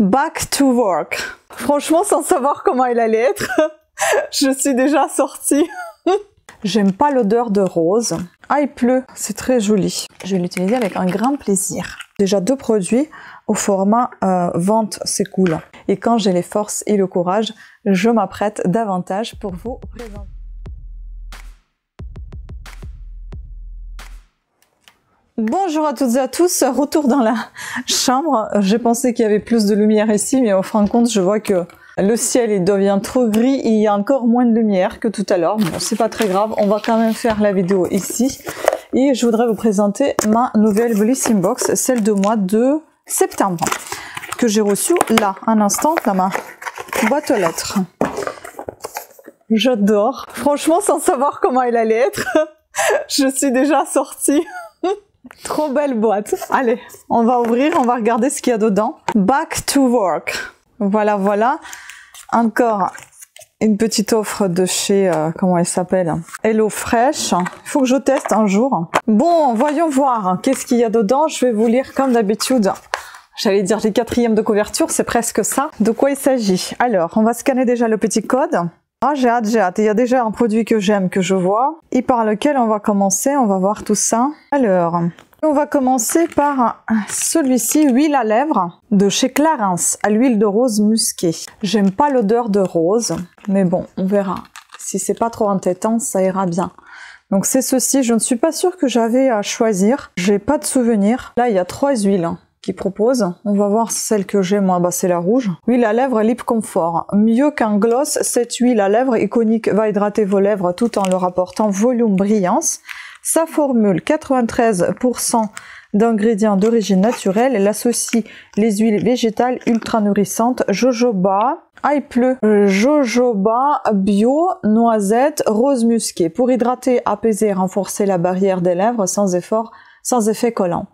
Back to work. Franchement, sans savoir comment il allait être, je suis déjà sortie. J'aime pas l'odeur de rose. Ah, il pleut, c'est très joli. Je vais l'utiliser avec un grand plaisir. Déjà 2 produits au format vente, c'est cool. Et quand j'ai les forces et le courage, je m'apprête davantage pour vous présenter. Bonjour à toutes et à tous, retour dans la chambre. J'ai pensé qu'il y avait plus de lumière ici, mais au fin de compte, je vois que le ciel il devient trop gris et il y a encore moins de lumière que tout à l'heure. Bon, c'est pas très grave, on va quand même faire la vidéo ici. Et je voudrais vous présenter ma nouvelle Blissing Box, celle de mois de septembre, que j'ai reçue là, un instant, dans ma boîte aux lettres. J'adore. Franchement, sans savoir comment elle allait être, je suis déjà sortie. Trop belle boîte. Allez, on va ouvrir, on va regarder ce qu'il y a dedans. Back to work. Voilà, voilà. Encore une petite offre de chez, comment elle s'appelle? Hello Fresh. Il faut que je teste un jour. Bon, voyons voir. Qu'est-ce qu'il y a dedans? Je vais vous lire comme d'habitude. J'allais dire les 4e de couverture, c'est presque ça. De quoi il s'agit? Alors, on va scanner déjà le petit code. Ah, j'ai hâte, j'ai hâte. Il y a déjà un produit que j'aime, que je vois, et par lequel on va commencer. On va voir tout ça. Alors, on va commencer par celui-ci, huile à lèvres de chez Clarins, à l'huile de rose musquée. J'aime pas l'odeur de rose, mais bon, on verra. Si c'est pas trop entêtant, ça ira bien. Donc c'est ceci. Je ne suis pas sûre que j'avais à choisir. J'ai pas de souvenir. Là, il y a 3 huiles qui propose. On va voir celle que j'ai, moi, bah, c'est la rouge. Huile à lèvres Lip Comfort. Mieux qu'un gloss, cette huile à lèvres iconique va hydrater vos lèvres tout en leur apportant volume, brillance. Sa formule, 93% d'ingrédients d'origine naturelle. Elle associe les huiles végétales ultra nourrissantes. Jojoba, ah il pleut, jojoba bio, noisette, rose musquée. Pour hydrater, apaiser et renforcer la barrière des lèvres sans effet collant.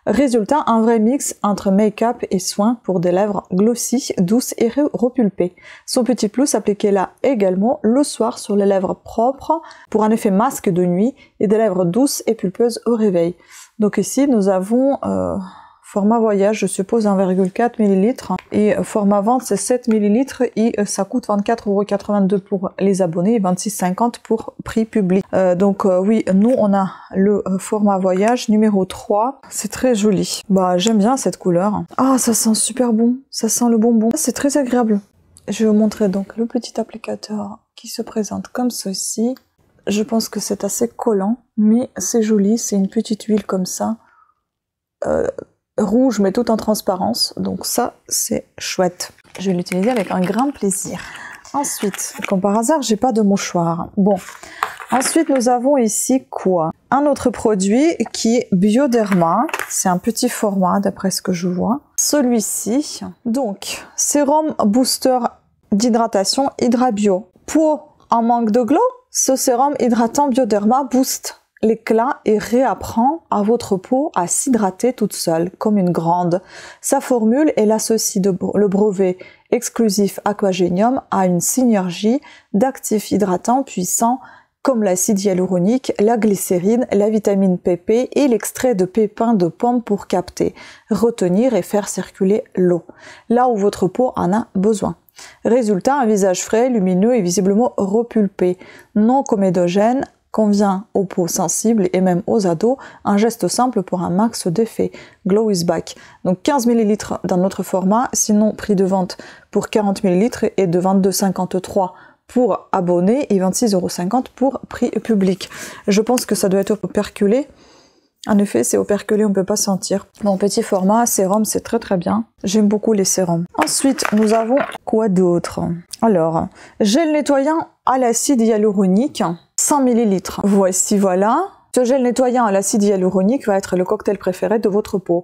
Résultat, un vrai mix entre make-up et soins pour des lèvres glossy, douces et repulpées. Son petit plus, appliquez-la également le soir sur les lèvres propres pour un effet masque de nuit et des lèvres douces et pulpeuses au réveil. Donc ici, nous avons format voyage, je suppose 1,4 ml et format vente c'est 7 ml et ça coûte 24,82 € pour les abonnés et 26,50 € pour prix public. Oui, nous on a le format voyage numéro 3, c'est très joli. Bah j'aime bien cette couleur. Ah ça sent super bon, ça sent le bonbon, c'est très agréable. Je vais vous montrer donc le petit applicateur qui se présente comme ceci. Je pense que c'est assez collant, mais c'est joli, c'est une petite huile comme ça. Rouge mais tout en transparence, donc ça c'est chouette. Je vais l'utiliser avec un grand plaisir. Ensuite, comme par hasard, j'ai pas de mouchoir. Bon, ensuite nous avons ici quoi? Un autre produit qui est Bioderma, c'est un petit format d'après ce que je vois. Celui-ci, donc sérum booster d'hydratation Hydra Bio. Peau en manque de glow, ce sérum hydratant Bioderma booste l'éclat et réapprend à votre peau à s'hydrater toute seule, comme une grande. Sa formule, elle associe le brevet exclusif Aquagenium à une synergie d'actifs hydratants puissants comme l'acide hyaluronique, la glycérine, la vitamine PP et l'extrait de pépins de pomme pour capter, retenir et faire circuler l'eau, là où votre peau en a besoin. Résultat, un visage frais, lumineux et visiblement repulpé, non comédogène, convient aux peaux sensibles et même aux ados, un geste simple pour un max d'effet. Glow is back. Donc 15 ml dans notre format, sinon prix de vente pour 40 ml est de 22,53 € pour abonnés et 26,50 € pour prix public. Je pense que ça doit être operculé. En effet, c'est operculé, on ne peut pas sentir. Mon petit format, sérum, c'est très très bien. J'aime beaucoup les sérums. Ensuite, nous avons quoi d'autre? Alors, gel nettoyant à l'acide hyaluronique, 100 ml. Voici, voilà. Ce gel nettoyant à l'acide hyaluronique va être le cocktail préféré de votre peau.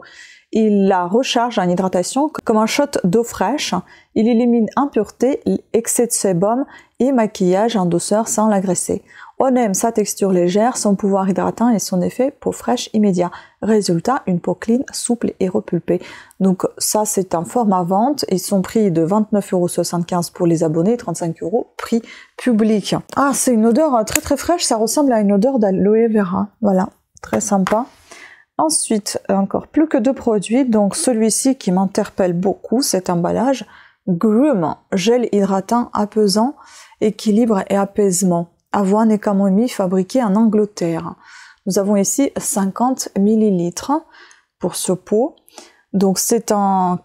Il la recharge en hydratation comme un shot d'eau fraîche. Il élimine impuretés, excès de sébum et maquillage en douceur sans l'agresser. On aime sa texture légère, son pouvoir hydratant et son effet peau fraîche immédiat. Résultat, une peau clean, souple et repulpée. Donc ça c'est un format vente et son prix de 29,75 € pour les abonnés, 35 € prix public. Ah c'est une odeur très très fraîche, ça ressemble à une odeur d'aloe vera. Voilà, très sympa. Ensuite, encore plus que 2 produits, donc celui-ci qui m'interpelle beaucoup, cet emballage, Groom, gel hydratant apaisant, équilibre et apaisement, avoine et camomille fabriqué en Angleterre. Nous avons ici 50 ml pour ce pot. Donc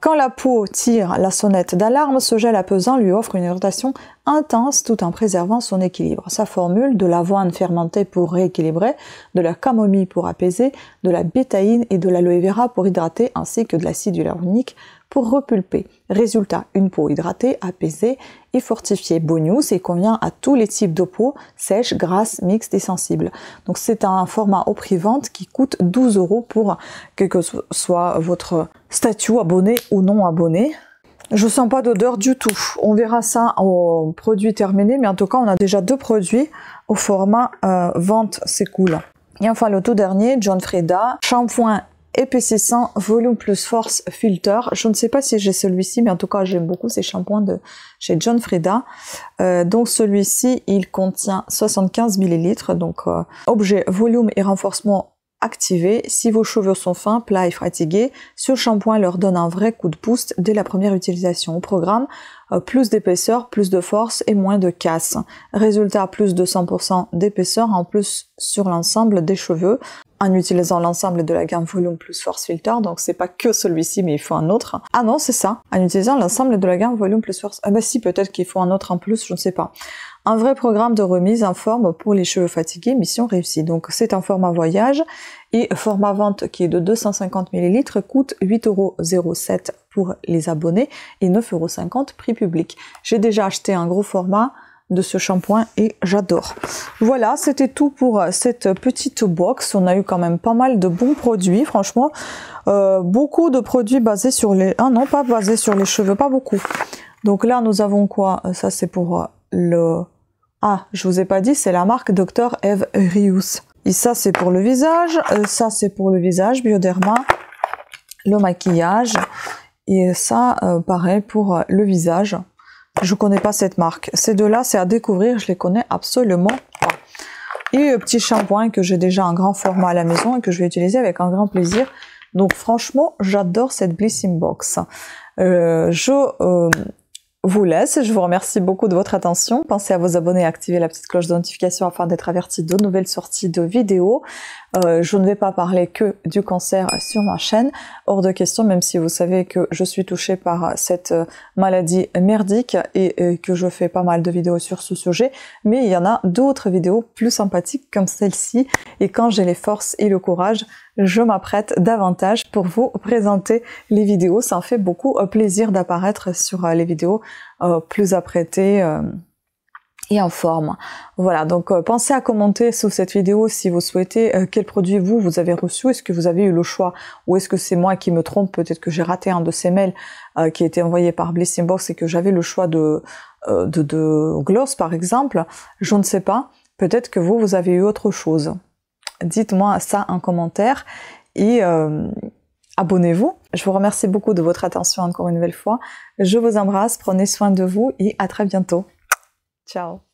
quand la peau tire la sonnette d'alarme, ce gel apaisant lui offre une hydratation intense tout en préservant son équilibre. Sa formule, de l'avoine fermentée pour rééquilibrer, de la camomille pour apaiser, de la bétaïne et de l'aloe vera pour hydrater, ainsi que de l'acide hyaluronique pour repulper. Résultat, une peau hydratée, apaisée et fortifiée. Beau news, il convient à tous les types de peau, sèche, grasse, mixte et sensible. Donc c'est un format au prix vente qui coûte 12 € pour quel que soit votre statut, abonné ou non abonné. Je sens pas d'odeur du tout. On verra ça au produit terminé, mais en tout cas on a déjà 2 produits au format vente, c'est cool. Et enfin le tout dernier, John Frieda, shampoing épaississant Volume Plus Force Filter. Je ne sais pas si j'ai celui-ci, mais en tout cas j'aime beaucoup ces shampoings de chez John Frieda. Donc celui-ci, il contient 75 ml, donc objet volume et renforcement activé. Si vos cheveux sont fins, plats et fatigués, ce shampoing leur donne un vrai coup de boost dès la première utilisation. Au programme, plus d'épaisseur, plus de force et moins de casse. Résultat, plus de 100% d'épaisseur en plus sur l'ensemble des cheveux en utilisant l'ensemble de la gamme Volume Plus Force Filter. Donc c'est pas que celui-ci, mais il faut un autre. Ah non, c'est ça. En utilisant l'ensemble de la gamme Volume Plus Force. Ah bah si, peut-être qu'il faut un autre en plus, je ne sais pas. Un vrai programme de remise en forme pour les cheveux fatigués, mission réussie. Donc c'est un format voyage et format vente qui est de 250 ml coûte 8,07 € pour les abonnés et 9,50 € prix public. J'ai déjà acheté un gros format de ce shampoing et j'adore. Voilà, c'était tout pour cette petite box. On a eu quand même pas mal de bons produits, franchement. Beaucoup de produits basés sur les... Ah non, pas basés sur les cheveux, pas beaucoup. Donc là, nous avons quoi? Ça, c'est pour le... Ah, je vous ai pas dit, c'est la marque Dr. Eve Rius. Et ça, c'est pour le visage. Ça, c'est pour le visage, Bioderma. Le maquillage. Et ça, pareil, pour le visage. Je connais pas cette marque. Ces deux-là, c'est à découvrir. Je les connais absolument pas. Et petit shampoing que j'ai déjà en grand format à la maison et que je vais utiliser avec un grand plaisir. Donc franchement, j'adore cette Blissing Box. Vous laisse. Je vous remercie beaucoup de votre attention. Pensez à vous abonner et activer la petite cloche de notification afin d'être averti de nouvelles sorties de vidéos. Je ne vais pas parler que du cancer sur ma chaîne. Hors de question, même si vous savez que je suis touchée par cette maladie merdique et que je fais pas mal de vidéos sur ce sujet. Mais il y en a d'autres vidéos plus sympathiques comme celle-ci. Et quand j'ai les forces et le courage, je m'apprête davantage pour vous présenter les vidéos. Ça en fait beaucoup plaisir d'apparaître sur les vidéos plus apprêtées et en forme. Voilà, donc pensez à commenter sous cette vidéo si vous souhaitez quel produit vous avez reçu. Est-ce que vous avez eu le choix ou est-ce que c'est moi qui me trompe? Peut-être que j'ai raté un de ces mails qui a été envoyé par Blissing Box et que j'avais le choix de gloss par exemple. Je ne sais pas. Peut-être que vous avez eu autre chose. Dites-moi ça en commentaire et abonnez-vous. Je vous remercie beaucoup de votre attention encore une nouvelle fois. Je vous embrasse, prenez soin de vous et à très bientôt. Ciao.